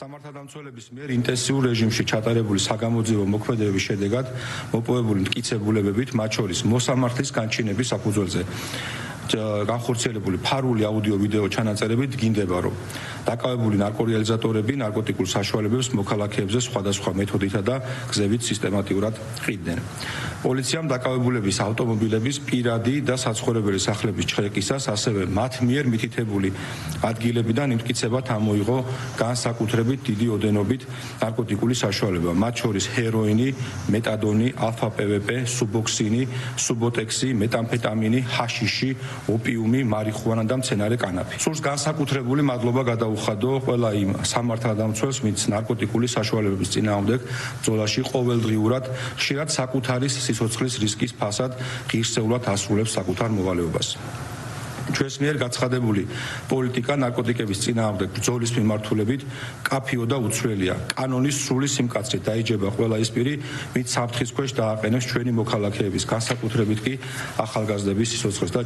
სამართალდამცველების მიერ ინტენსიურ რეჟიმში ჩატარებული საგამოძიებო მოქმედებების შედეგად მოპოვებული მტკიცებულებებით, მათ შორის მოსამართლის განჩინების საფუძველზე განხორციელებული ფარული აუდიო-ვიდეო ჩანაწერებით დგინდება, რომ დაკავებული ნარკორეალიზატორები ნარკოტიკულ საშუალებებს მოქალაქეებზე სხვადასხვა მეთოდითა და გზებით სისტემატიურად ყიდდნენ. პოლიციამ დაკავებულების ავტომობილების პირადი და საცხოვრებელი სახლების ჩხეკისას, ასევე მათ მიერ მითითებული ადგილებიდან იმტკიცებად ამოიღო განსაკუთრებით დიდი ოდენობით ნარკოტიკული საშუალება, მათ შორის ჰეროინი, მეტადონი, ალფა-პვპ, სუბოქსინი, სუბოტექსი, მეტამფეტამინი, ჰაშიში, ოპიუმი, მარიხუანა და მცენარე კანაფი. სულს განსაკუთრებული მადლობა გადაუხადო ყველა იმ სამართალდამცველს, ვინც ნარკოტიკული საშუალებების წინააღმდეგ ბრძოლაში ყოველდღიურად ხშირად საკუთარი სიცოცხლის რისკის ფასად ღირსეულად ასრულებს საკუთარ მოვალეობას. ჩვენს მიერ გაცხადებული პოლიტიკა ნარკოტიკების წინააღმდეგ ბრძოლის მიმართულებით კაფიო და უცვლელია. კანონის სრული სიმკაცრით დაიჯება ყველა ის პირი, ვინც საფრთხის ქვეშ დააყენებს ჩვენი მოქალაქეების, განსაკუთრებით კი ახალგაზრდების სიცოცხლეს და